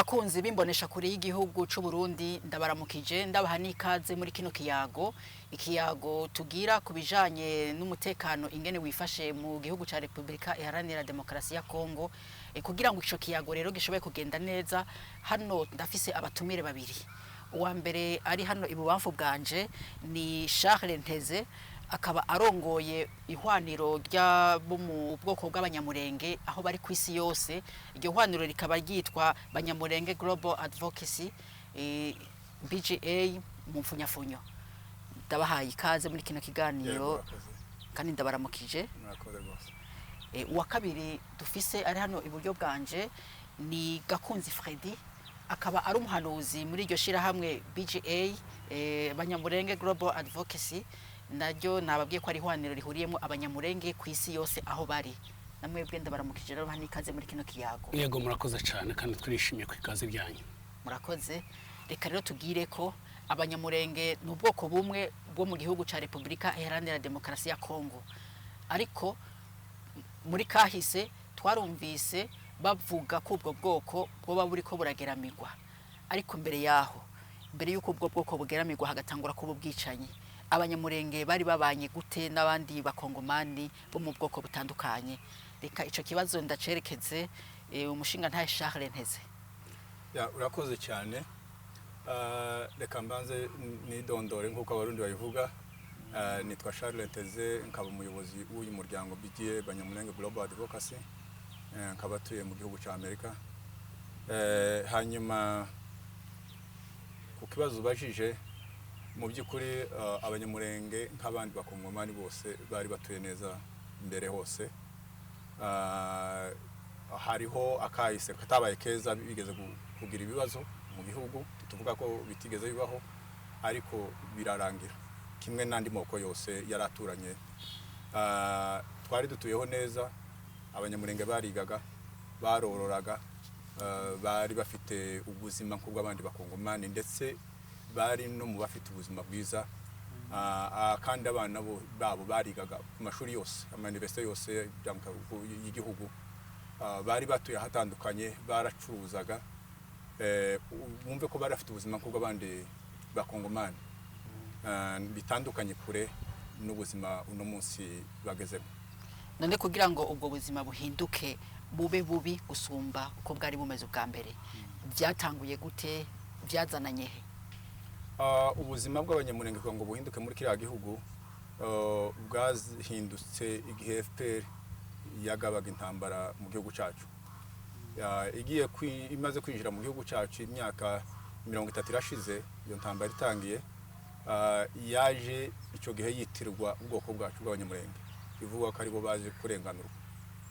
bakunzi bimbonesha kuri y'igihugu c'u Burundi ndabaramukije ndabaha nikaze muri kino ikiyago tugira kubijanye n'umutekano ingene wifashe mu gihugu ca Republika Iharanira Demokarasi ya Kongo kugira ngo ico kiyago rero gishoboye kugenda neza hano ndafise abatumire babiri uwa mbere ari hano ibubamfu bwanje ni Charles Nteze akaba arongoye ihwaniro rya mu bwoko bw'abanyamurenge aho bari kwisi yose iryo hwaniro rikaba ryitwa Banyamurenge Global Advocacy BGA mu mfunyafunyo ndabahaye ikaze muri kino kiganiro kandi ndabaramukije uwa kabiri dufise ari hano iburyo bwanje ni Gakunzi Freddy akaba ari umuhanuzi muri iryo shira hamwe BGA Banyamurenge Global Advocacy naryo nababwiye ko ari hwaniro rihuriyemo abanyamurenge kwisi yose aho bari namwe bwenda baramukije rero hani kaze muri kino kiyago yego murakoze cyane kandi twishimiye ku ikaze byanyu murakoze reka rero tugire ko abanyamurenge n'ubwoko bumwe bwo mu gihugu ca Republika Iharanira Demokarasi ya Kongo ariko muri kahise twarumvise bavuga ko ubwo bwoko bwoba buri ko burageramirwa ariko mbere yuko ubwo bwoko bugeramirwa hagatangura kuba bwicanyi abanyamurenge bari babanye gute n'abandi bakongomani bo mu bwoko butandukanye reka ico kibazo ndacerekeze umushinga nta Charles Nteze urakoze cyane reka mbanze nidondore nkuko abarundi bayivuga nitwa Charles Nteze nkaba umuyobozi w'uyu muryango BGA Banyamurenge Global Advocacy nkaba tuye mu gihugu ca Amerika hanyuma ku kibazo bajije mu by'ukuri abanyamurenge nk'abandi bakongomani bose bari batuye neza mbere hose hariho akahise katabaye keza bigeze kugira ibibazo mu gihugu tuvuga ko bitigeze bibaho ariko birarangira kimwe n'andi moko yose yaraturanye twari dutuyeho neza abanyamurenge barigaga barororaga bari bafite ubuzima nk'ubw'abandi bakongomani ndetse bari no mu bafite ubuzima bwiza kandi abana babo barigaga ku mashuri yose amayuniversite yose y'igihugu bari batuye ahatandukanye baracuruzaga bumve ko bari bafite ubuzima nk'ubw'abandi bakongomani bitandukanye kure n'ubuzima uno munsi bagezemo none kugira ngo ubwo buzima buhinduke bube bubi gusumba uko bwari bumeze ubwa mbere byatanguye gute byazananye he ubuzima bw'abanyamurenge kugira ngo buhinduke muri kiriya gihugu bwahindutse igihe FPR yagabaga intambara mu gihugu cyacu imaze kwinjira mu gihugu cyacu imyaka 30 irashize iyo ntambara itangiye yaje icyo gihe yitirwa ubwoko bwacu bw'abanyamurenge bivuga ko aribo baje kurenganurwa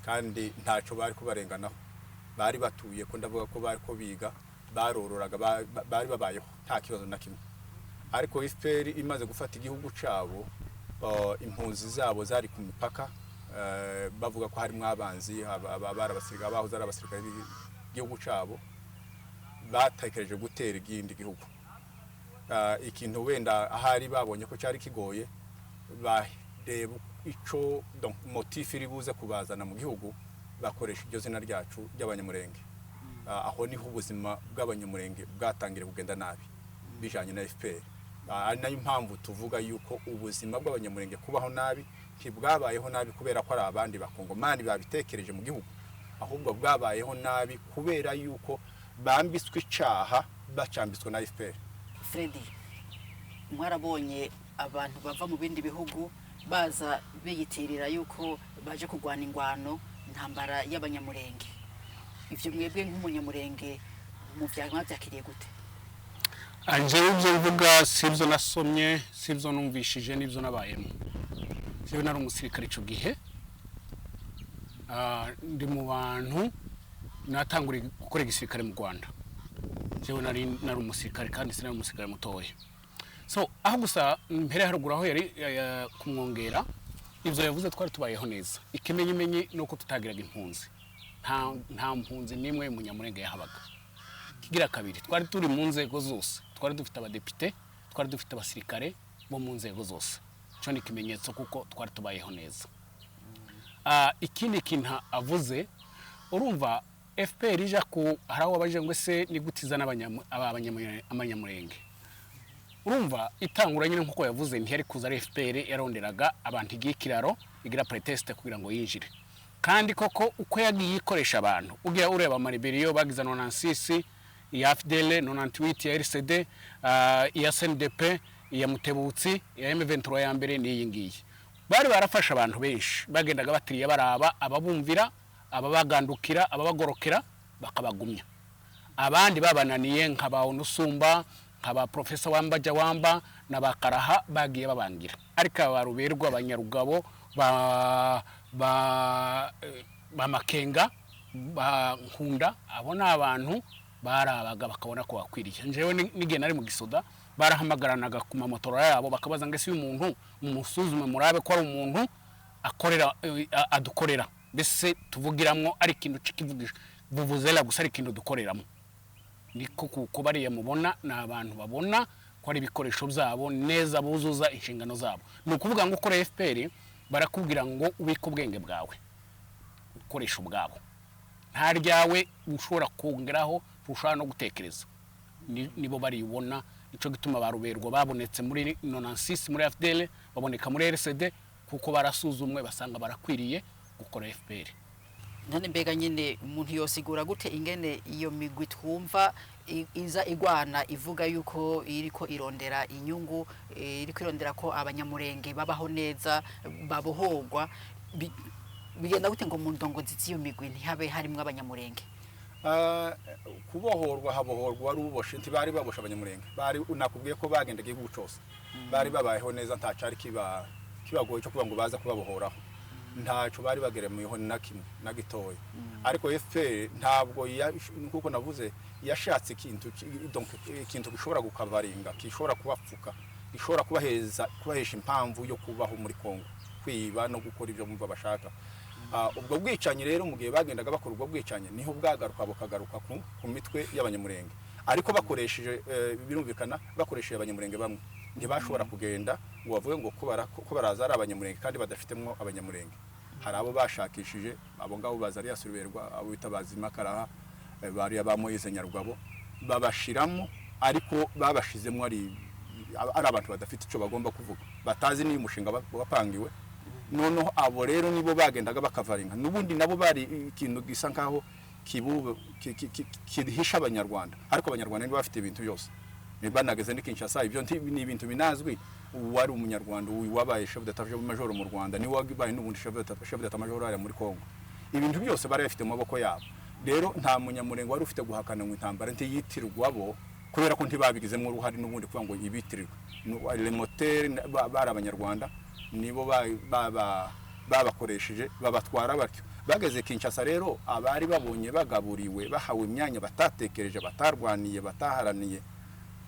kandi ntaco bari kubarenganaho bari batuye ko ndavuga ko bari ko biga barororaga bari babayeho nta kibazo na kimwe ariko FPR imaze gufata igihugu cabo impunzi zabo zari ku mipaka bavuga ko harimo abanzi barabasirika bahoze ari abasirikare b'igihugu cabo batekereje gutera igindi gihugu ikintu wenda ahari babonye ko cyari kigoye bareba ico donc motif iri buze kubazana mu gihugu bakoresha iryo zina ryacu ry'abanyamurenge aho niho ubuzima bw'abanyamurenge bwatangire kugenda nabi bijanye na FPR ari nayo impamvu tuvuga yuko ubuzima bw'abanyamurenge kubaho nabi ntibwabayeho nabi kubera ko ari abandi bakongomani babitekereje mu gihugu ahubwo bwabayeho nabi kubera yuko bambitswe icaha bacambitswe na FPR. Freddy mwarabonye abantu bava mu bindi bihugu baza biyitirira yuko baje kugwana ingwano intambara y'abanyamurenge ivyo mwebwe nk'umunyamurenge mu byakiriye gute anje ibyo mvuga sibyo nasomye sibyo numvishije nibyo nabayemo jewe nari umusirikare ico gihe ndi mu bantu natanguriye gukora igisirikare mu Rwanda jewe nari umusirikare kandi sinari umusirikare mutoya so aho gusa mpere haruguru aho yari kumwongera ivyo yavuze twari tubayeho neza ikimenyimenyi nuko tutagiraga impunzi nta mpunzi nimwe munyamurenge yahabaga kigira kabiri twari turi mu nzego zose twari dufite abadepite twari dufite abasirikare bo mu nzego zose cyo ni kimenyetso kuko twari tubayeho neza ikindi kintu avuze urumva FPR ija ku haraho abaje ngo se ni gutiza n'abanyamurenge urumva itangura nyine nkuko yavuze ntiyari kuza ari FPR yaronderaga abantu igikiraro igira preteste kugira ngo yinjire kandi koko uko yagiye ikoresha abantu ugiye ureba Mariberiyo bagiza 96 ya FDL 98 ya RCD ya SNDP ya Mutebutsi ya M23 ya mbere ni ngiyi bari barafasha abantu benshi bagendaga batiriye baraba ababumvira ababagandukira ababagorokera bakabagumya abandi babananiye nkaba Onusumba nkaba Professor Wambaja Wamba nabakaraha bagiye babangira ariko abaruberwa abanyarugabo ba Makenga ba Nkunda abona abantu barabaga bakabona ko bakwiriye njewe nige nari mu gisoda barahamagaranaga ku mamotora yabo bakabaza ngo ese umuntu mumusuzume murabe ko ari umuntu akorera adukorera bese tuvugiramwo ari kintu cikivugisha buvuzela gusa ari kintu dukoreramo niko kuko bariye mubona n'abantu babona ko ari ibikoresho byabo neza buzuza inshingano zabo nukuvuga ngo ukora FPR barakubwira ngo ubiko ubwenge bwawe ukoresha ubwabo nta ryawe ushobora kongeraho ushobora no gutekereza nibo baribona ico gituma baruberwa babonetse muri 96 muri FDL baboneka muri RCD kuko barasuzumwe basanga barakwiriye gukora FPR none mbega nyine umuntu yosigura gute ingene iyo migwi twumva iza igwana ivuga yuko iriko irondera inyungu iriko irondera ko abanyamurenge babaho neza babohogwa bigenda gute ngo mu ndongozi z'iyo migwi ntihabe harimo abanyamurenge kubohorwa habohorwa ari uboshe ntibari babosha abanyamurenge bari unakubwiye ko bagenda igihugu cyose bari babayeho neza ntacari kibagoye cyo kuba ngo baza kubabohoraho ntaco bari bageremuyeho na kimwe na gitoya ariko FPR ntabwo nkuko navuze yashatse ikintu gishobora gukavaringa gishobora kubapfuka gishobora kubahesha impamvu yo kubaho muri Kongo kwiba no gukora ibyo mumva bashaka ubwo bwicanyi rero mu gihe bagendaga bakora ubwo bwicanyi niho bwagaruka bukagaruka ku mitwe y'abanyamurenge ariko bakoresheje birumvikana bakoresheje abanyamurenge bamwe ntibashobora kugenda ngo bavuge ngo ko baraza ari abanyamurenge kandi badafitemo abanyamurenge hari abo bashakishije abo ngabo baza ari yasubiberwa abo bitabazi makaraha bari abamoyize Nyarugabo babashiramo ariko babashizemo ari abantu badafite ico bagomba kuvuga batazi ni umushinga wapangiwe noneho abo rero nibo bagendaga bakavaringa nubundi nabo bari ikintu gisa nkaho kihisha abanyarwanda ariko abanyarwanda nibo bafite ibintu byose nibanageze ni Kinshasa ibyo ni ibintu binazwi wari umunyarwanda wabaye chef d'état major mu Rwanda ni wabaye n'ubundi chef d'état major ari muri Kongo ibintu byose bari bafite mu maboko yabo rero nta munyamurenge wari ufite guhakana mu intambara nti yitirwabo kubera ko ntibabigizemo uruhari n'ubundi kuvuga ngo ibitirirwe le moteur bari abanyarwanda nibo babakoresheje babatwara batyo bageze Kinshasa rero abari babonye bagaburiwe bahawe imyanya batatekereje batarwaniye bataharaniye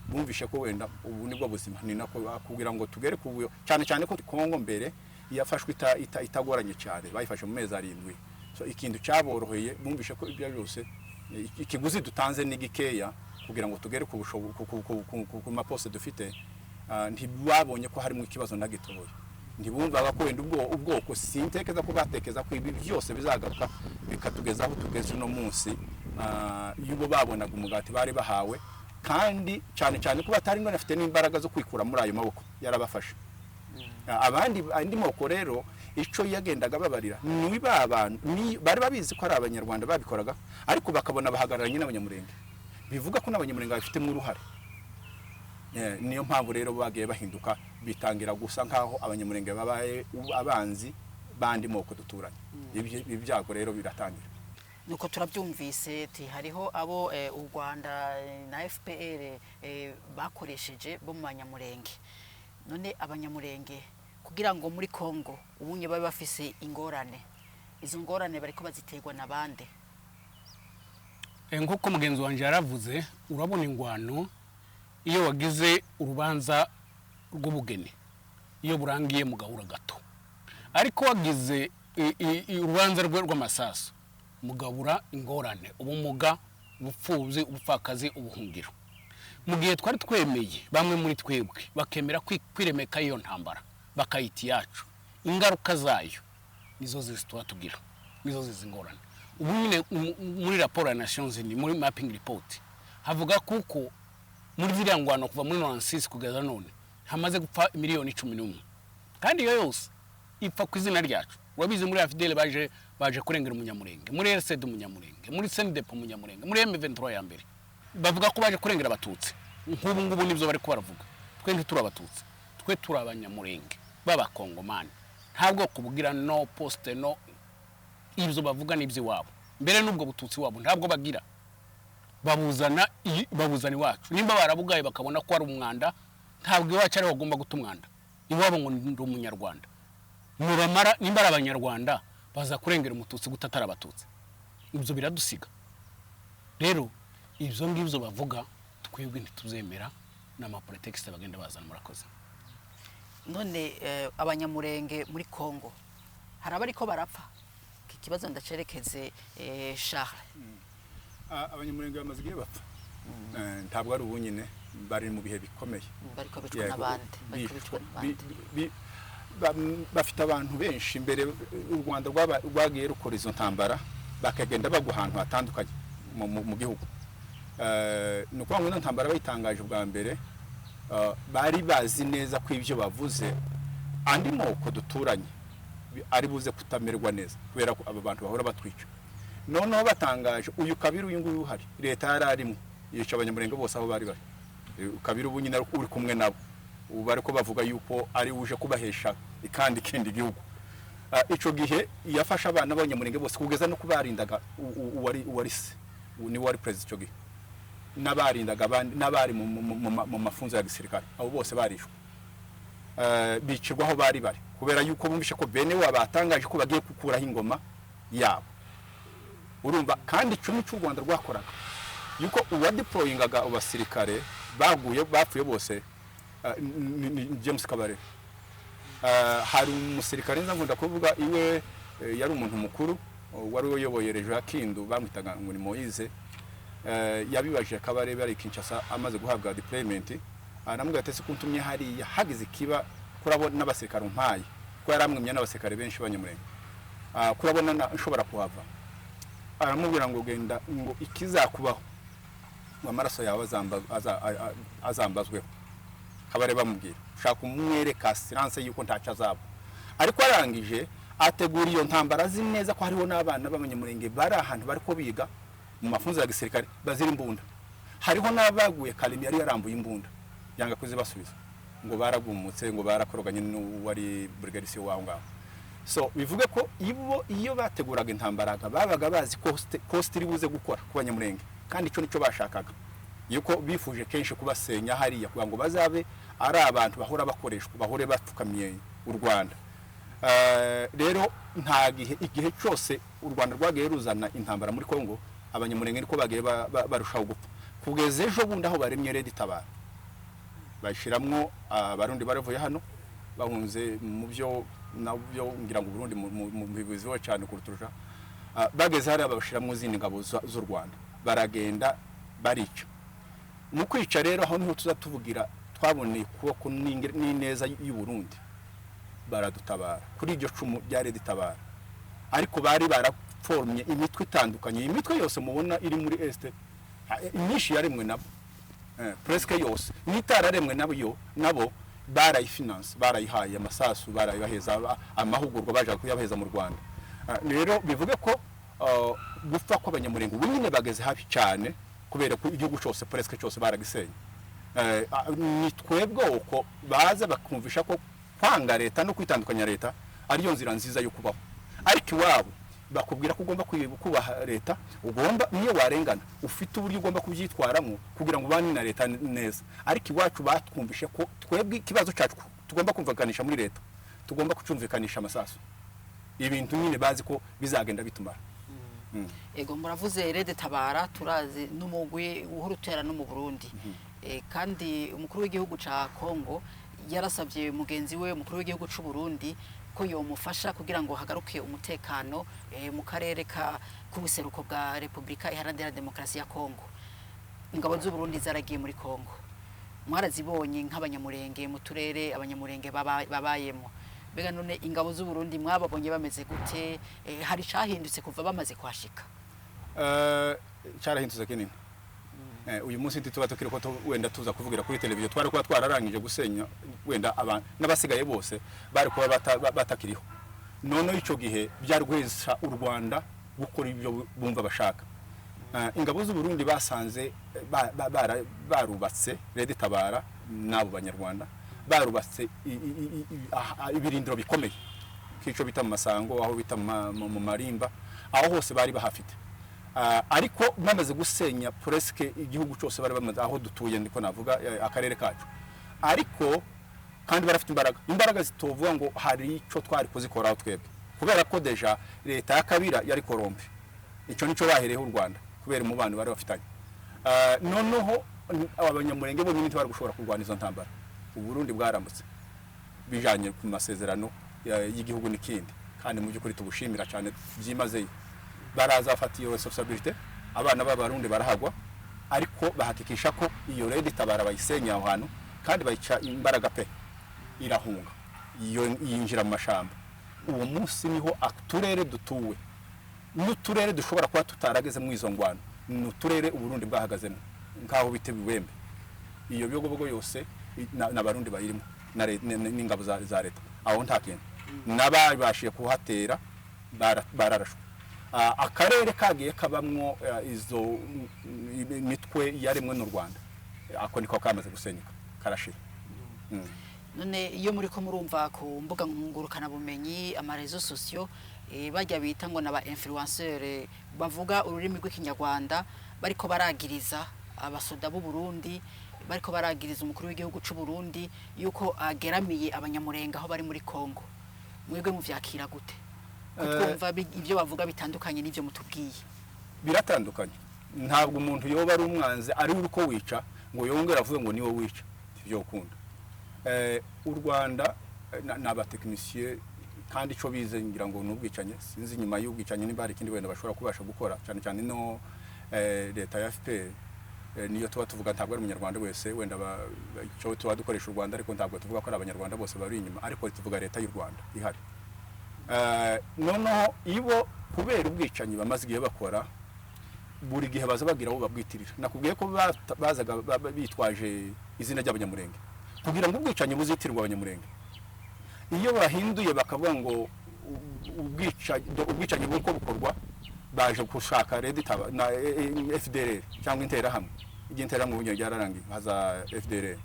bumvishe ko wenda ubu nibwo buzima ni nako kugira ngo tugere ku cyane cyane ko Kongo mbere yafashwe itagoranye cyane bayifashe mu mezi 7 so ikintu cyaboroheye bumvishe ko ibyo byose ikiguzi dutanze ni gikeya kugira ngo tugere ku ku maposte dufite ntibabonye ko harimo ikibazo na gitoya ntibumvaga ko wenda ubwoko sintekeza ko batekeza ko ibi byose bizagaruka bikatugezaho tugeze no munsi yubo babonaga umugati bari bahawe kandi cyane cyane ko batari banafite n'imbaraga zo kwikura muri ayo maboko yarabafashe abandi andi moko rero ico yagendaga babarira ni babantu bari babizi ko ari abanyarwanda babikoraga ariko bakabona bahagararanye n'abanyamurenge bivuga ko n'abanyamurenge bafite mu ruhare niyo mpamvu rero bagiye bahinduka bitangira gusa nkaho abanyamurenge babaye abanzi bandi moko duturanye ibyago rero biratangira nuko turabyumvise hariho abo u Rwanda na FPR bakoresheje bo mu banyamurenge none abanyamurenge kugira ngo muri Kongo ubunye babe bafise ingorane izo ngorane bariko baziterwa nabande nk'uko mugenzi wanje yaravuze urabona ingwano iyo wagize urubanza rw'ubugeni iyo burangiye mugahura gato ariko wagize urubanza rw'amasaso mugabura ingorane ubumuga ubupfubyi ubupfakazi ubuhungiro mu gihe twari twemeye bamwe muri twebwe bakemera kwiremeka iyo ntambara bakayita yacu ingaruka zayo nizo zitwa tugira nizo zizingorane ubu nyine muri raporo ya Nations Unies muri mapping report havuga kuko muri ziriya ngwano kuva muri 96 kugeza none hamaze gupfa miliyoni 11 kandi iyo yose ipfa ku izina ryacu wabize muri AFDL baje kurengera umunyamurenge muri RCD umunyamurenge muri CNDP umunyamurenge muri M23 ya mbere bavuga ko baje kurengera abatutsi nk'ubu ngubu nibyo bari ko baravuga twe ntituri abatutsi twe turi abanyamurenge b'abakongomani ntabwo kubugira no poste no ibyo bavuga n'ibyo wabo mbere n'ubwo bututsi wabo ntabwo bagira babuzana iwacu nimba barabugaye bakabona ko ari umwanda ntabwo iwacu ari bagomba guta umwanda iwabo ngo ndi umunyarwanda murabamara nimba ari abanyarwanda baza kurengera umututsi gutatara abatutsi ibyo biradusiga rero ibyo ngibyo bavuga twebwe ntituzemera n'amapolitiki bagenda bazana murakoze none abanyamurenge muri Kongo haraba ariko barapfa iki kibazo ndacerekeze Charles abanyamurenge bamaze igihe bapfa ntabwo ari ubu nyine bari mu bihe bikomeye bariko bicwa n'abandi bafite abantu benshi imbere u Rwanda rwagiye rukora izo ntambara bakagenda bagwa ahantu hatandukanye mu gihugu ni ukuvuga ngo ino ntambara bayitangaje bwa mbere bari bazi neza ko ibyo bavuze andi moko duturanye ari buze kutamerwa neza kubera ko aba bantu bahora batwica noneho batangaje uyu kabiri uyu nguyu uhari leta yararimo yica abanyamurenge bose aho bari kabiri ubu nyine uri kumwe nabo ubu bari ko bavuga yuko ari uje kubahesha ikindi gihugu ico gihe yafasha abana b'abanyamurenge bose kugeza no kubarindaga uwari se ni wari president ico gihe n'abarindaga abandi n'abari mu mafunzo ya gisirikare abo bose barishwe bicirwa aho bari kubera yuko bumvishe ko bene wa batangaje ko bagiye gukuraho ingoma yabo urumva kandi ico ni cy'u Rwanda rwakoraga yuko uwadeployingaga abasirikare bapfuye bose James Kabare hari umusirikare nza nkunda kuvuga iwe yari umuntu mukuru wari uyoboye rejo ya Kindu bamwitaga ngo ni Moise yabibaje Kabare bari Kinshasa amaze guhabwa deployment aramubwira ati se kuntumye hari hagize kiba kurabona n'abasirikare mpaye ko yaramwimye n'abasirikare benshi banyamurenge kurabona nshobora kuhava aramubwira ngo genda ngo ikizakubaho amaraso yawe azambazweho Kabare bamubwira ushaka umwereka assurance yuko ntaca azabo ariko arangije ategura iyo ntambara azi neza ko hariho n'abana b'abanyamurenge bari ahantu bari ko biga mu mafunzo ya gisirikare bazira imbunda hariho n'abaguye Kalimi yari yarambuye imbunda yanga kuzibasubiza ngo baragumutse ngo barakoroganye n'uwari brigadier waho ngaho so bivuge ko iyo bateguraga intambara babaga bazi cost iri buze gukora ku banyamurenge kandi ico nico bashakaga yuko bifuje kenshi kubasenya hariya kugira ngo bazabe ari abantu bahora bakoreshwa bahore bapfukamiye u Rwanda rero nta igihe cyose u Rwanda rwagiye ruzana intambara muri Kongo abanyamurenge niko bagiye barushaho gupfa kugeza ejo bundi aho baremye Red Tabara bashiramwo abarundi baravuye hano bahunze mu byo nabyo ngira ngo Burundi mu bivuzi ho cyane kuruturusha bageze hari abashiramwo zindi ngabo z'u Rwanda baragenda barica mu kwica rero aho niho tuzatuvugira twaboneye kuboko n'ineza y'u Burundi baradutabara kuri iryo cumu rya Red Tabara ariko bari baraformye imitwe itandukanye imitwe yose mubona iri muri este imyishi yaremwe nabo presque yose nitararemwe nabo barayifinance barayihaye amasasu barayibaheza amahugurwa baje kuyabaheza mu Rwanda rero bivuge ko gupfa kw'abanyamurenge nyine bageze hafi cyane kubera ko igihugu cyose presque cyose baragisenye ni twebwe uko baza bakumvisha ko kwanga leta no kwitandukanya leta ariyo nzira nziza yo kubaho ariko iwabo bakubwira ko ugomba kubaha leta ugomba niyo warengana ufite uburyo ugomba kubyitwaramo kugira ngo ubane na leta neza ariko iwacu batwumvishe ko twebwe ikibazo cyacu tugomba kumvikanisha muri leta tugomba kucumvikanisha amasasu ibintu nyine bazi ko bizagenda bitumara ego muravuze Red Tabara turazi n'umugwi uhurutera no mu Burundi kandi umukuru w'igihugu ca Kongo yarasabye mugenzi we umukuru w'igihugu c'u Burundi ko yomufasha kugira ngo hagaruke umutekano mu karere k'ubuseruko bwa Republika Iharanira Demokarasi ya Kongo ingabo z'u Burundi zaragiye muri Kongo mwarazibonye nk'abanyamurenge mu turere abanyamurenge babayemo mbega none ingabo z'u Burundi mwababonye bameze gute hari cahindutse kuva bamaze kwashika cyarahindutse kinini uyu munsi tuba tukiri ko wenda tuza kuvugira kuri televiziyo twari kuba twararangije gusenya wenda abantu n'abasigaye bose bari kuba batakiriho none ico gihe byari guhesha u Rwanda gukora ibyo bumva bashaka ingabo z'u Burundi basanze barubatse Red Tabara n'abo banyarwanda barubatse ibirindiro bikomeye kico bita mu Masango aho bita mu Marimba aho hose bari bahafite ariko bamaze gusenya presque igihugu cyose bari bamaze aho dutuye ndiko navuga akarere kacu ariko kandi barafite imbaraga zitovuga ngo hari ico twari kuzikoraho twebwe kubera ko deja leta ya Kabira yari korompe ico nico bahereho u Rwanda kubera umubano bari bafitanye noneho abanyamurenge bo n'ibindi bari gushobora kurwana izo ntambara u Burundi bwaramutse bijanye ku masezerano y'igihugu n'ikindi kandi mu by'ukuri tubushimira cyane byimazeyo baraza fatiye responsibility abana b'abarundi barahagwa ariko bahakikisha ko iyo Red Tabara bayisenya aho hantu kandi bayica imbaraga pe irahunga iyo yinjira mu mashamba uwo munsi niho aturere dutuwe n'uturere dushobora kuba tutarageze mu izo ngwano n'uturere uburundi bwahagazemo nkaho bite biwembe iyo byogobogo yose n'abarundi bayirimo n'ingabo za leta aho nta kintu n'ababashiye kuhatera bararashwe akarere kagiye kabamwo izo mitwe yaremwe n'u Rwanda ako niko kamaze gusenyuka karashira none iyo muri ko murumva ku mbuga ngurukana bumenyi amarezo sociaux bajya bita ngo naba influenceur bavuga ururimi rw'ikinyarwanda bariko baragiriza abasoda b'u Burundi bariko baragiriza umukuru w'igihugu cy'u Burundi yuko ageramiye abanyamurenga aho bari muri Kongo mwebwe muvyakira gute kutumva ibyo bavuga bitandukanye n'ivyo mutubwiye biratandukanye ntabwo umuntu yoba ari umwanze ari uko wica ngo yongera avuge ngo niwe wica ivyo ukunda u Rwanda n'abatekinisiye kandi ico bize ngira ngo n'ubwicanye sinzi nyuma y'ubwicanye nimba hari ikindi wenda bashobora kubasha gukora cyane cyane no leta ya FPR niyo tuba tuvuga ntabwo ari umunyarwanda wese wenda cyo tuba dukoresha u Rwanda ariko ntabwo tuvuga ko ari abanyarwanda bose bari inyuma ariko tuvuga leta y'u Rwanda ihari noneho ibo kubera ubwicanyi bamaze igihe bakora buri gihe baza bagira abo babwitirira nakubwiye ko bazaga bitwaje izina ry'abanyamurenge kugira ngo ubwicanyi buzitirwa abanyamurenge iyo bahinduye bakavuga ngo ubwicanyi buko bukorwa baje gushaka Red Tabara na FDLR cyangwa Interahamwe iginterahamwe bunyo ryararangiye haza FDLR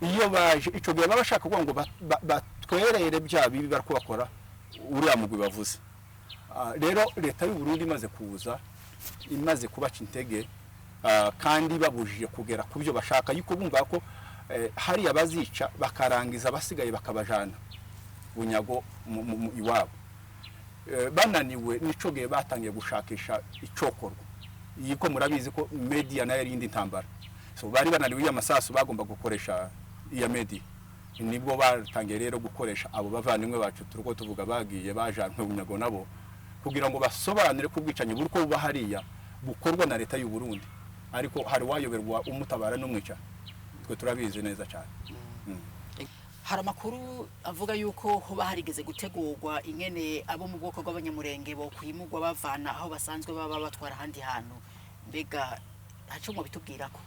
iyo baje ico gihe babashaka kuvuga ngo batwerere bya bibi bari kubakora uriya mugwi bavuze rero leta y'u Burundi imaze kubaca intege kandi babujije kugera ku byo bashaka yuko bumva ko hari abazica bakarangiza basigaye bakabajana bunyago iwabo bananiwe nico gihe batangiye gushakisha icokorwa yiko murabizi ko media nayo yindi ntambara so bari bananiwe y'amasasu bagomba gukoresha iya media nibwo batangiye rero gukoresha abo bavandimwe bacu turuko tuvuga bagiye bajanwe bunyago nabo kugira ngo basobanure ko ubwicanyi buriko buba hariya bukorwa na leta y'u Burundi ariko hari wayoberwa umutabara n'umwica twe turabizi neza cyane hari amakuru avuga yuko hoba harigeze gutegurwa ingene abo mu bwoko bw'abanyamurenge bo kwimugwa bavana aho basanzwe baba batwara handi hantu mbega haco mu bitubwirako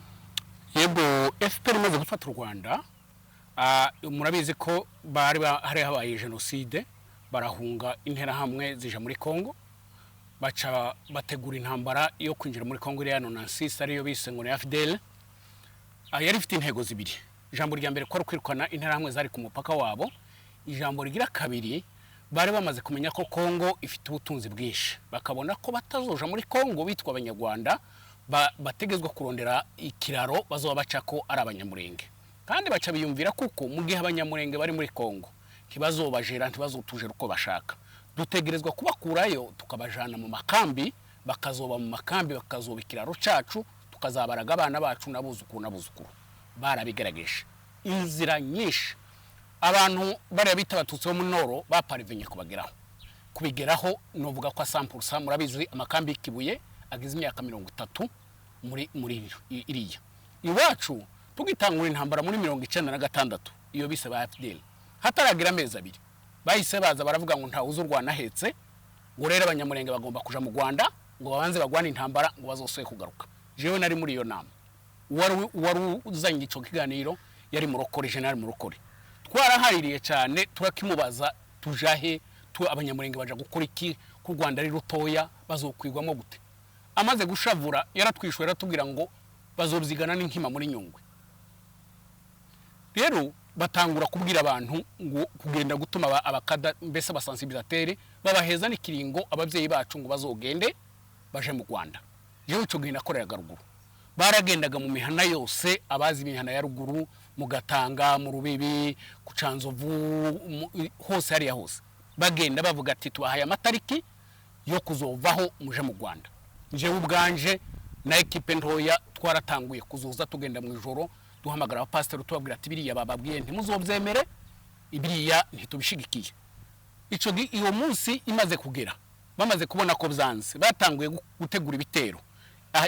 yego FPR imaze gufata u Rwanda murabizi ko bari hari habaye genocide barahunga interahamwe zija muri Kongo baca bategura intambara yo kwinjira muri Kongo iri hano Nansis ariyo bise ngo ni FDL yari ifite intego zibiri ijambo rya mbere ko kwirukana interahamwe zari ku mupaka wabo ijambo rigira kabiri bari bamaze kumenya ko Kongo ifite ubutunzi bwinshi bakabona ko batazoja muri Kongo bitwa abanyarwanda bategezwa kurondera ikiraro bazoba bacako ari abanyamurenge kandi baca biyumvira kuko mu gihe abanyamurenge bari muri Kongo ntibazobajera ntibazotuje uko bashaka dutegerezwa kubakurayo tukabajana mu makambi bakazoba mu makambi bakazoba ikiraro cacu tukazabaraga abana bacu nabuzukuru barabigerageje inzira nyinshi abantu bari bita abatutsi bo mu Noro baparivenye kubigeraho novuga ko 100% murabizi amakambi y'Ikibuye agize imyaka 30 muri iriya iwacu tugitangura intambara muri 1996 iyo bise ba FDL hataragira amezi abiri bahise baza baravuga ngo ntawe uzi u Rwanda ahetse ngo rero abanyamurenge bagomba kuja mu Rwanda ngo babanze bagwana intambara ngo bazosoye kugaruka. Jewe nari muri iyo nama, wari uzanye ico kiganiro yari Murokore, General Murokore. Twarahaririye cyane turakimubaza tujahe abanyamurenge baja gukora iki ku Rwanda ari rutoya bazokwigwamo gute. Amaze gushavura yaratwishwe ratubwira ngo bazobzigana n'inkima muri Nyungwe. Rero batangura kubwira abantu ngo kugenda gutuma abakada mbese abasensibilisateur babaheza n'ikiringo abavyeyi bacu ngo bazogende baje mu Rwanda. Jewe ico gihe nakoreraga ruguru, baragendaga mu mihana yose, abazi imihana ya ruguru, mu Gatanga, mu Rubibi, ku Canzovu, hose hariya hose bagenda bavuga ati tubahaye amatariki yo kuzovaho muje mu Rwanda. Jewe ubwanje na ekipe ntoya twaratanguye kuzoza tugenda mu ijoro duhamagara abapasiteri tubabwira ati biriya bababwiye ntimuzobyemere, ibiriya ntitubishigikiye. Ico iyo munsi imaze kugera, bamaze kubona ko byanze, batanguye gutegura ibitero.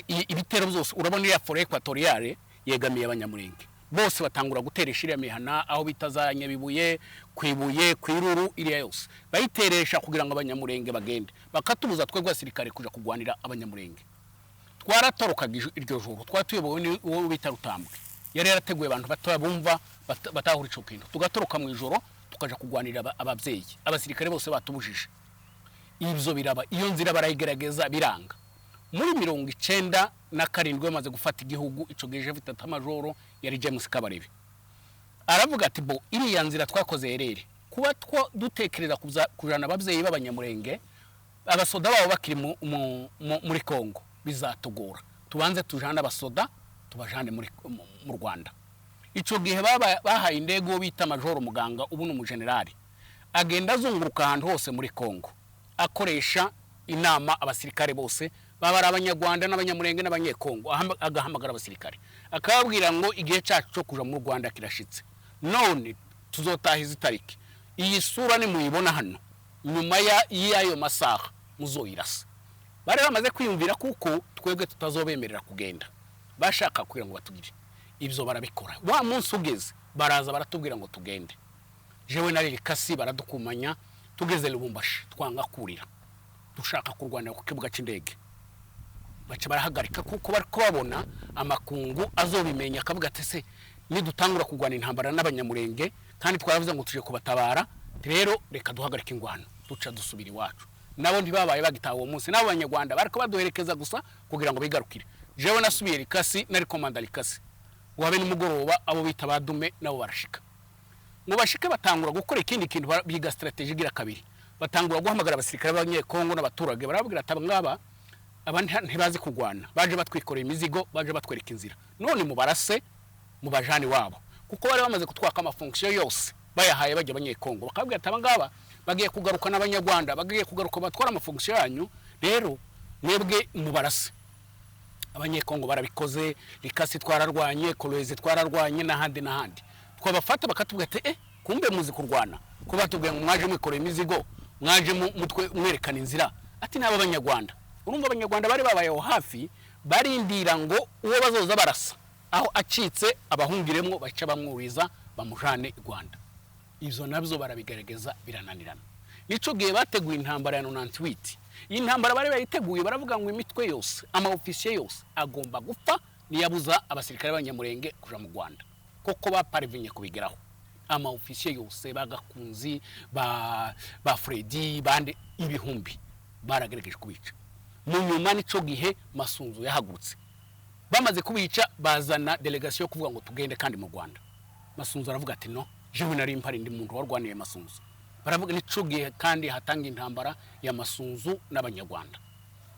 Ibitero byose urabona iriya fore equatoriale yegamiye abanyamurenge, bose batangura guteresha iriya mihana aho bitazanye bibuye, kwibuye, kwiruru, iriya yose bayiteresha kugira ngo abanyamurenge bagende, bakatubuza twebwe abasirikare kuja kugwanira abanyamurenge. Twaratorokaga iryo joro, twatuyobowe wowe bita Rutambwe, yari yarateguye abantu batoya bumva batahura ico kintu, tugatoroka mu ijoro tukaja kugwanira abavyeyi. Abasirikare bose batubujije, ibyo biraba, iyo nzira barayigerageza biranga. Muri 97 bamaze gufata igihugu, ico geje vitata majoro yari James Kabarebe aravuga ati bo iriya nzira twakoze erere kuba dutekereza kujana abavyeyi b'abanyamurenge abasoda babo bakiri muri Kongo bizatugora, tubanze tujana abasoda tubajane mu Rwanda. Ico gihe bahaye indego bita majoro muganga ubu no mu generali agenda azunguruka ahantu hose muri Kongo akoresha inama abasirikare bose baba abanyarwanda n'abanyamurenge n'abanyekongo, agahamagara abasirikare akababwira ngo igihe cyacu cyo kuja mu Rwanda kirashitse, none tuzotahiza itariki iyi sura ni muyibona hano, nyuma y'ayo masaha muzoyirasa. Bari bamaze kwiyumvira kuko twebwe tutazobemerera kugenda, bashaka kugira ngo batugire ibyo barabikora. Wa munsi ugeze baraza baratubwira ngo tugende, jewe nari Likasi baradukumanya, tugeze Lubumbashi twanga kurira dushaka kurwanira ku kibuga cy'indege, baca barahagarika kuko bari kubabona amakungu azobimenya, akavuga ati se nidutangura kurwana intambara n'abanyamurenge kandi twaravuze ngo tuje kubatabara, rero reka duhagarika ingwano duca dusubira iwacu. Nabo ntibabaye bagitaha uwo munsi, nabo abanyarwanda bariko baduherekeza gusa kugira ngo bigarukire. Jewe nasubiye Likasi, nari komanda Likasi, wabe nimugoroba abo bita badume nabo barashika, ngo bashike batangura gukora ikindi kintu biga strategy gira kabiri, batangura guhamagara abasirikare b'abanyekongo n'abaturage, barababwira ati ngaba abantu ntibazi kugwana, baje batwikoreye imizigo, baje batwereka inzira, none mubarase mu bajani wabo, kuko bari bamaze kutwaka amafunction yose bayahaye bajya abanyekongo, bakabwira ati ngaba bagiye kugaruka n'abanyarwanda, bagiye kugaruka batwara amafunction yanyu, rero mwebwe mubarase. Abanyekongo barabikoze, Likasi twararwanye, Kolwezi twararwanye n'ahandi n'ahandi, twabafata bakatubwira ati kumbe muzi kurwana, ko batubwiye ngo mwaje mwikoreye imizigo, mwaje mutwe mwerekana inzira, ati naba abanyarwanda. Urumva abanyarwanda bari babayeho hafi, barindira ngo uwo bazoza barasa aho acitse abahungiremwo baca bamwuriza bamujane i Rwanda. Ivyo nabyo barabigerageza birananirana. Nico gihe bateguye intambara ya 98, iyi ntambara bari bayiteguye baravuga ngo imitwe yose, ama officier yose agomba gupfa, niyabuza abasirikare b'abanyamurenge kuja mu Rwanda, koko baparvenye kubigeraho. Ama officier yose bagakunzi ba Freddy bande ibihumbi baragerageje kubica. Mu nyuma nico gihe Masunzu yahagurutse, bamaze kubica bazana delegation yo kuvuga ngo tugende kandi mu Rwanda. Masunzu aravuga ati no, jewe nari mpari ndi muntu warwaniye Masunzu. Baravuga nico gihe kandi hatanga intambara ya Masunzu n'abanyarwanda.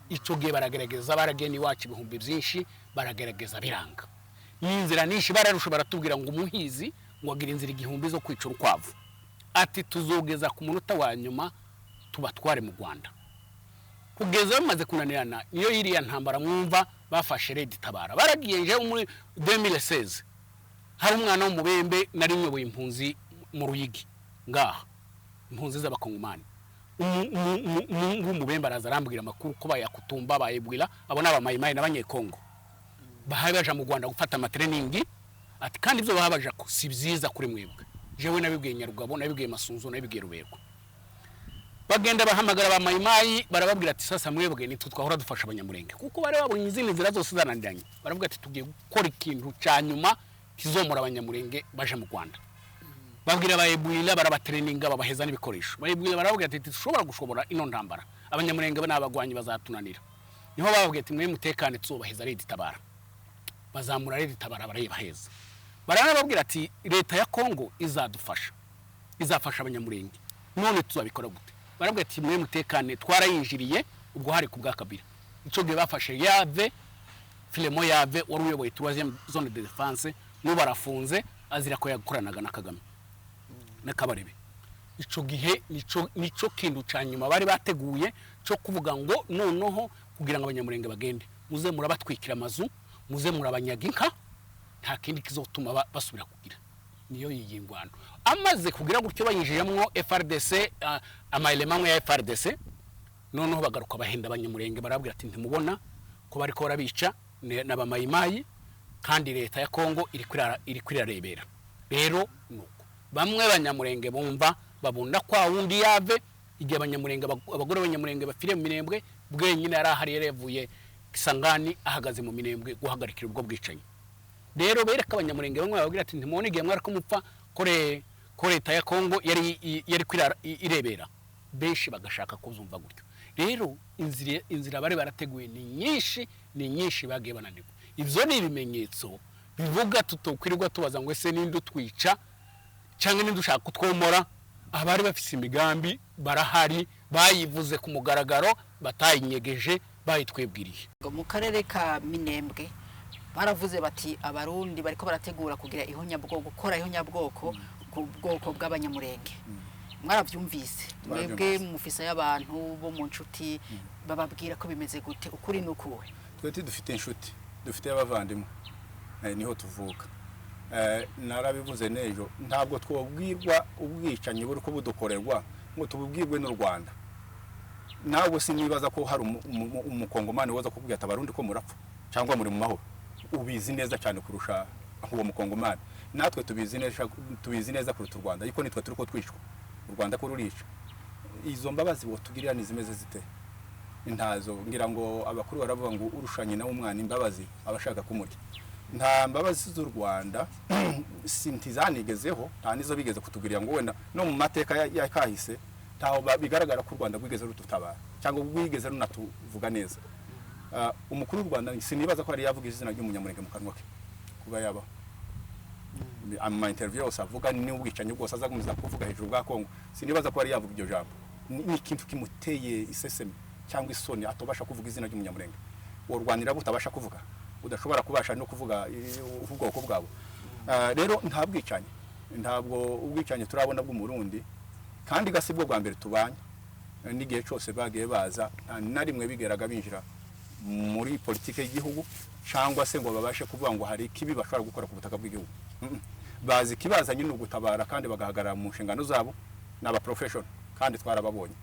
Ico gihe baragerageza, barageni wacu ibihumbi byinshi, baragerageza biranga. Inzira nishi bararusha baratubwira ngo umuhizi ngo agira inzira igihumbi zo kwica urukwavu, ati tuzogeza ku munota wa nyuma tubatware mu Rwanda. Kugeza bamaze kunanirana niyo yiriya ntambara mwumva bafashe Red Tabara, baragiye nje muri 2016 hari umwana w'umubembe nari nyoboye impunzi mu Ruyigi ngaha, impunzi z'abakongomani. Umubembe araza arambwira amakuru ko bayakutumba bayibwira abo n'abamayimayi n'abanyekongo bahaye baje mu Rwanda gufata amatraining, ati kandi ibyo bahabaje ko si byiza kuri mwebwe. Jewe nabibwiye Nyarugabo, nabibwiye Masunzu, nabibwiye Ruberwa, bagenda bahamagara ba mayimayi barababwira ati sasa mwebwe nitwe twahora dufasha abanyamurenge kuko bari babonye izindi nzira zose zananiranye baravuga ati tugiye gukora ikintu cyanyuma kizomora abanyamurenge baje mu Rwanda babwira abayebwira barabatreninga babaheza n'ibikoresho bayebwira baravuga ati dushobora ino ntambara abanyamurenge n'abagwanyi bazatunanira niho bababwiye ati mwe mutekane tuzobaheza Red Tabara bazamura Red Tabara barayibaheza baranababwira ati leta ya Kongo izafasha abanyamurenge none tuzabikora gute barabwira ati mwe mutekane twarayinjiriye ubwo hari kubwa Kabila ico gihe bafashe Yave Filemo Yave wari uyoboye 3e zone de défense n'ubarafunze azira ko yakoranaga na Kagame na Kabarebe ico gihe nico kintu cyanyuma bari bateguye cyo kuvuga ngo noneho kugira ngo abanyamurenge bagende muze murabatwikira amazu muze murabanyaga inka nta kindi kizotuma basubira kugira niyo yiyingwano amaze kugira gutyo bayinjiramo FRDC amaelema ya FRDC noneho bagaruka bahenda abanyamurenge barabwira ati ntimubona ko bari ko barabica n'abamayimayi kandi leta ya Kongo iri kwirarebera rero nuko bamwe abanyamurenge bumva babunda kwa wundi Yave igihe abanyamurenge abagore abanyamurenge bafire mu Minembwe bwenyine yarahari yarevuye Kisangani ahagaze mu Minembwe guhagarikira ubwo bwicanyi rero bereka abanyamurenge bamwe babwira ati ntimubona igihe mwari ko mupfa kore leta ya Kongo yari irebera benshi bagashaka kuzumva gutyo rero inzira bari barateguye ni nyinshi bagiye bananirwa ivyo ni ibimenyetso bivuga tutokwirirwa tubaza ngo ese ninde utwica cyangwa ninde ushaka kutwomora abari bafise imigambi barahari bayivuze ku mugaragaro batayinyegeje bayitwebwiriye mu karere ka Minembwe baravuze bati abarundi bariko barategura kugira gukora ihonyabwoko ku bwoko bw'abanyamurenge mwaravyumvise mwebwe mufisa y'abantu bo mu nshuti bababwira ko bimeze gute ukuri nukuwe twete dufite inshuti dufite abavandimwe niho tuvuka narabivuze nejo ntabwo twobwirwa ubwicanyi buri ko budukorerwa ngo tububwirwe n'u Rwanda nawe sinibaza ko hari umukongomani waza kubwira atabarundi ko murapfa cyangwa muri mu mahoro ubizi neza cyane kurusha uwo mukongomani natwe tubizi neza kuruta u Rwanda ariko nitwe turiko twishwa u Rwanda ko rurica izo mbabazi bo tugirira nizimeze zite intazo ngira ngo abakuru baravuga ngo urushanye na umwana imbabazi abashaka kumurya nta mbabazi z'u Rwanda sintizanigezeho nta nizo bigeze kutugirira ngo wenda no mu mateka ya kahise taho bigaragara ko u Rwanda rwigeze rututabara cyangwa rwigeze runatuvuga neza umukuru w'u Rwanda sinibaza ko ari yavuga izina ry'umunyamurenge mu kanwa ke kuba yaba ama interview yose avuga ni ubwicanyi bwose azagumiza kuvuga hejuru bwa Kongo sinibaza ko ari yavuga ibyo jambo ni ikintu kimuteye iseseme cyangwa isoni atobasha kuvuga izina ry'umunyamurenge u Rwanda butabasha kuvuga udashobora kubasha no kuvuga ubwoko bwabo rero ntabwo ubwicanyi turabona bwo Murundi kandi gasibwo bwa mbere tubanye n'igihe cyose bagiye baza na rimwe bigeraga binjira muri politike y'igihugu cyangwa se ngo babashe kuvuga ngo hari kibi bashobora gukora ku butaka bw'igihugu bazi kibazanye no gutabara kandi bagahagarara mu nshingano zabo n'aba professional kandi twarababonye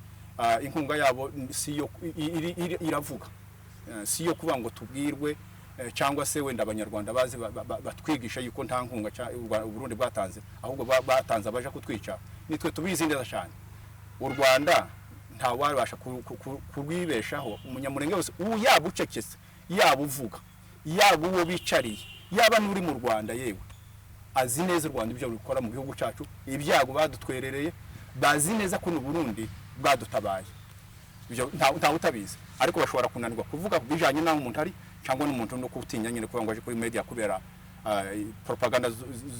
inkunga yabo siyo iravuga siyo kuvuga ngo tubwirwe cyangwa se wenda abanyarwanda bazi batwigisha yuko nta nkunga u Burundi bwatanze ahubwo batanze abaje kutwica nitwe tubizi neza cyane u Rwanda nta wabasha kurwibeshaho umunyamurenge wose yaba ucecetse yaba uvuga yaba uwo bicariye yaba n'uri mu Rwanda yewe azi neza u Rwanda ibyo rukora mu gihugu cyacu ibyago badutwerereye bazi neza ko n'u Burundi bwadutabaye ibyo nta utabizi ariko bashobora kunanirwa kuvuga bijanye naho umuntu ari cyangwa n'umuntu no kutinya nyine kuvuga ngo aje kuri media kubera propaganda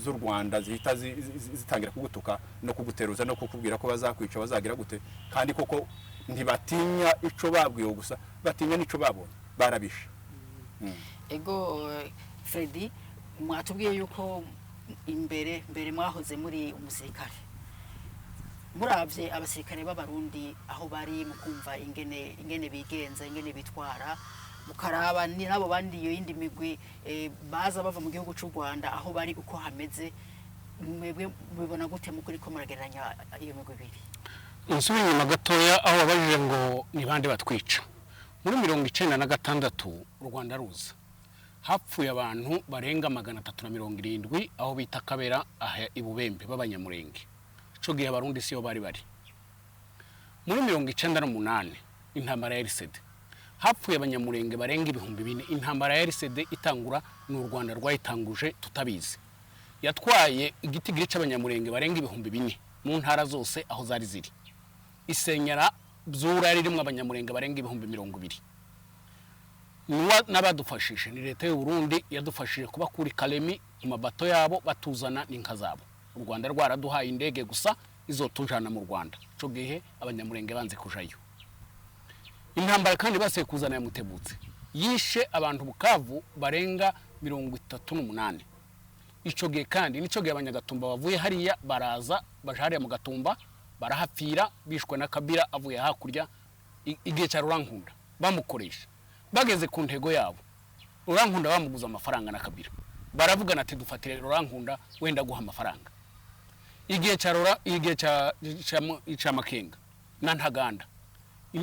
z'u Rwanda zihita zitangira kugutuka no kuguteruza no kukubwira ko bazakwica bazagira gute kandi koko ntibatinya ico babwiye gusa batinya nico babonye barabishe ego Freddy mwatubwiye yuko imbere mwahoze muri umusirikare muravye abasirikare b'abarundi aho bari mu kumva ingene bigenza ingene bitwara mukaraba ni nabo bandi iyo yindi migwi baza bava mu gihugu cy'u Rwanda aho bari uko hameze mwebwe mubibona gute mukuri ko murageranya iyo migwi ibiri Nsubiye inyuma gatoya aho babajije ngo ni bande batwica muri 1996 u Rwanda ruza hapfuye abantu barenga 370 aho bita Kabera aha ibubembe b'abanyamurenge ico gihe abarundi siyo bari muri 1998 intambara ya RCD hapfuye abanyamurenge barenga 4,000 intambara ya RCD itangura n'u Rwanda rwayitanguje tutabizi yatwaye igitigiri cy'abanyamurenge barenga 4,000 mu ntara zose aho zari ziri isenyera byura ririmo abanyamurenge barenga 20,000 n'abadufashije ni leta y'u Burundi yadufashije kuba kuri Kalemi mu mabato yabo batuzana n'inka zabo u Rwanda rwaraduhaye indege gusa izotujana mu Rwanda cyo gihe abanyamurenge banze kujayo intambara kandi baseye kuzana ya Mutebutse yishe abantu Bukavu barenga 38 ico gihe kandi nico gihe abanyagatumba bavuye hariya baraza bajariya mu Gatumba barahapfira bishwe na Kabira avuye hakurya igihe cya Rurankunda bamukoresha bageze ku ntego yabo Rurankunda bamuguza amafaranga na Kabira baravugana ati dufatire Rurankunda wenda guha amafaranga igihe cya Makenga na Ntaganda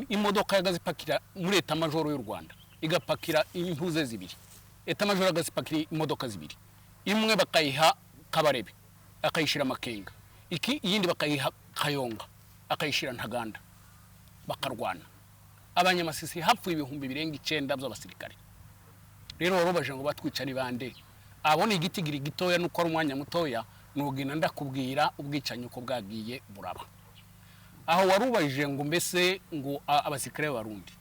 imodoka yagazipakira muri Eta Majoro y'u Rwanda igapakira impuze zibiri Eta Majoro agazipakira imodoka zibiri imwe bakayiha Kabarebe akayishira Makenga iyindi bakayiha Kayonga akayishira Ntaganda bakarwana abanyamasisi hapfuye 9,000 by'abasirikare rero barobaje ngo batwica ni bande abone igitigiri gitoya nuko ari umwanya mutoya nugina ndakubwira ubwicanyi uko bwagiye buraba aho warubajije ngo mbese ngo abasirikare b'Abarundi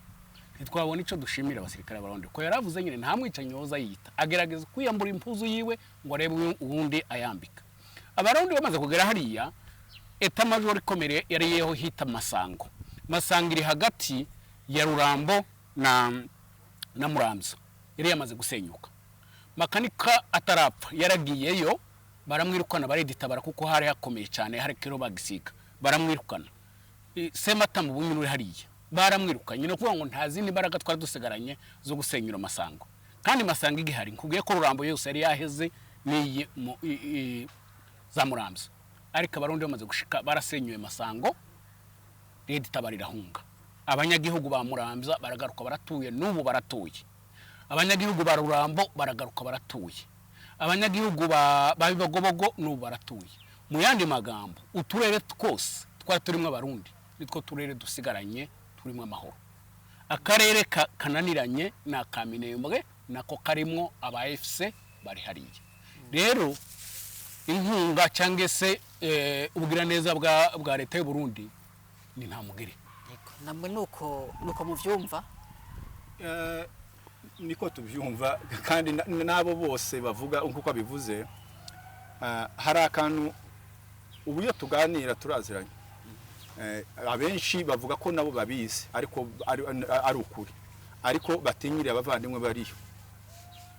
ntitwabona ico dushimira abasirikare b'Abarundi ko yaravuze nyine nta mwicanyi woza yita agerageza kwiyambura impuzu yiwe ngo arebe ubundi ayambika Abarundi bamaze kugera hariya Eta Major ikomere yari yeho hita Masango iri hagati ya Rurambo na Muramzo yari yamaze gusenyuka makanika atarapfa yaragiyeyo baramwirukana baredita kuko hari yakomeye cyane hari kero bagisiga baramwirukana Semata mu bunyuru hariya baramwirukanye no kuvuga ngo nta zindi mbaraga twari dusigaranye zo gusenyura Masango kandi Masango igihari nkugiye ko Rurambo yose yari yaheze niyi za Muramzo ariko Abarundi bamaze gushika barasenyuye Masango redita barirahunga abanyagihugu ba Muramza baragaruka baratuye n'ubu baratuye abanyagihugu ba Rurambo baragaruka baratuye abanyagihugu ba Bibogobogo n'ubu baratuye mu yandi magambo uturere twose twari turimo Abarundi nitwo turere dusigaranye turimo amahoro akarere kananiranye na Kaminembwe nako karimo aba FC bari hariye rero inkunga cyangwa se ubwira neza bwa leta y'u Burundi ni nta mugire namwe nuko muvyumva niko tubyumva kandi nabo bose bavuga nkuko abivuze hari akantu ubuyo tuganira turaziranye abenshi bavuga ko nabo babizi ariko ari ukuri ariko batinyiriye abavandimwe bariyo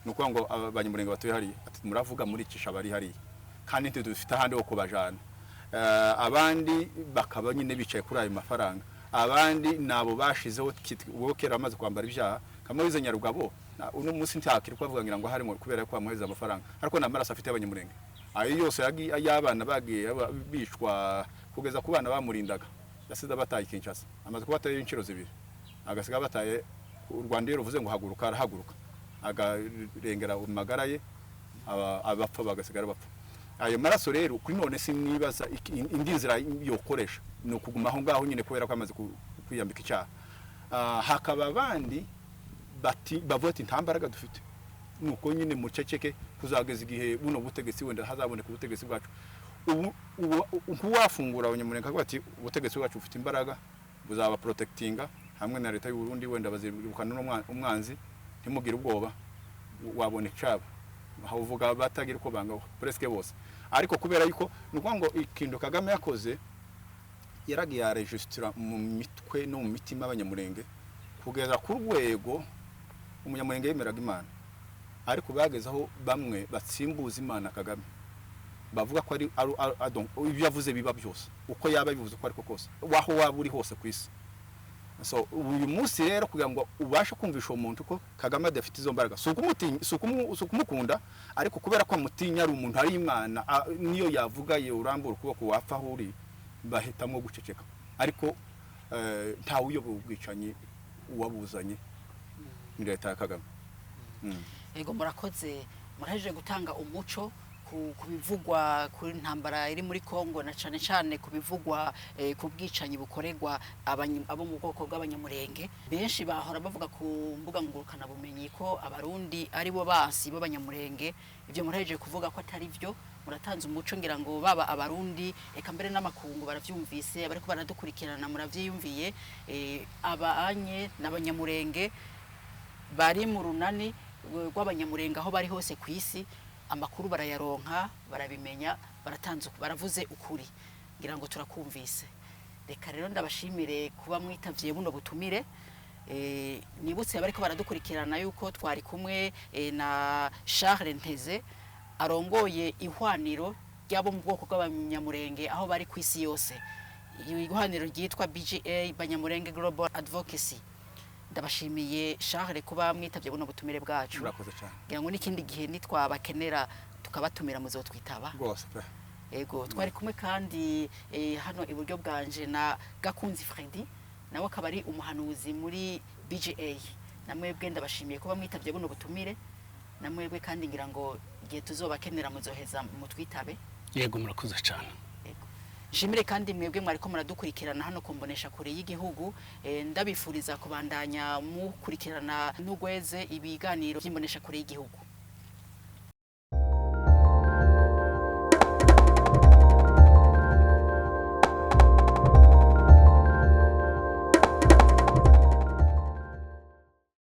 nuko ngo abanyamurenge batuye hariya ati muravuga muri cisha bari hariya kandi nti dufite ahandi ho kubajana abandi bakaba nyine bicaye kuri ayo mafaranga abandi nabo bashizeho wokera amaze kwambara ibyaha kamoyize Nyarugabo uno munsi ntakiri kwavuga ngira ngo harimo kubera ko amuheza amafaranga ariko namaraso afite abanyamurenge ayo yose y'abana bagiye bishwa kugeza ku bana bamurindaga yasize bataye Kinshasa amaze kubataye inshiro zibiri agasiga bataye u Rwanda ruvuze ngo haguruka arahaguruka agarengera umagara ye abapfa bagasigara bapfa ayo maraso rero kuri none simwibaza indi nzira yokoresha no kuguma aho ngaho nyine kubera ko amaze kwiyambika icyaha hakaba abandi bati bavoti ntambaraga dufite nuko nyine muceceke kuzageza igihe buno butegetsi wenda hazaboneka ubutegetsi bwacu ubu wafungura abanyamurenge bati ubutegetsi bwacu bufite imbaraga buzaba protectinga hamwe na leta y'u Burundi wenda bazirukana umwanzi ntimugire ubwoba wabone cyabo aho uvuga batagira uko banga presque bose ariko kubera yuko nuko ngo ikindo Kagame yakoze yaragiye yaregistra mu mitwe no mu mitima abanyamurenge kugeza ku rwego umunyamurenge yemeraga Imana ariko bagezaho bamwe batsimbuza Imana Kagame bavuga ko ari ibyo yavuze biba byose uko yaba bivuze ko ariko kose waho waba uri hose ku isi so uyu munsi rero kugira ngo ubashe kumvisha umuntu ko Kagame adafite izo mbaraga sukumukunda ariko kubera ko amutinya ari umuntu ari Imana niyo yavuga ye urambura ukuboko wapfa huri bahitamo guceceka ariko nta uyoboye ubwicanyi uwabuzanye ni leta ya Kagame yego murakoze muraje gutanga umuco ku bivugwa ku ntambara iri muri Kongo na cane cane ku bivugwa ku bwicanyi bukorerwa abo mu bwoko bw'abanyamurenge. Benshi bahora bavuga ku mbuga ngurukana bumenyi ko abarundi ari bo basi b'abanyamurenge. Ibyo muraheje kuvuga ko atari byo, muratanze umuco ngira ngo baba abarundi eka mbere n'amakungu baravyumvise, abariko baradukurikirana muravyiyumviye. Abanye n'abanyamurenge bari mu runani rw'abanyamurenge aho bari hose ku isi, amakuru barayaronka, barabimenya, baravuze ukuri, ngira ngo turakumvise. Reka rero ndabashimire kuba mwitavye buno butumire. Nibutse abariko baradukurikirana yuko twari kumwe na Charles Nteze arongoye ihwaniro ryabo mu bwoko bw'abanyamurenge aho bari ku isi yose. Ihwaniro ryitwa BGA, Banyamurenge Global Advocacy. Ndabashimiye Charles kuba mwitavye buno butumire bwacu. Murakoze cyane. Ngira ngo n'ikindi gihe nitwabakenera tukabatumira muzotwitaba. Rwose pe. Ego twari kumwe kandi hano iburyo bwanje na Gakunzi Freddy, nawe akaba ari umuhanuzi muri BGA. Namwebwe ndabashimiye kuba mwitavye buno butumire. Namwebwe kandi ngira ngo igihe tuzobakenera muzoheza mutwitabe. Yego murakoze cyane. Nshimire kandi mwebwe mwariko muradukurikirana hano kumbonesha kure y'igihugu. Ndabifuriza kubandanya mukurikirana n'ugweze ibiganiro by'imbonesha kure y'igihugu.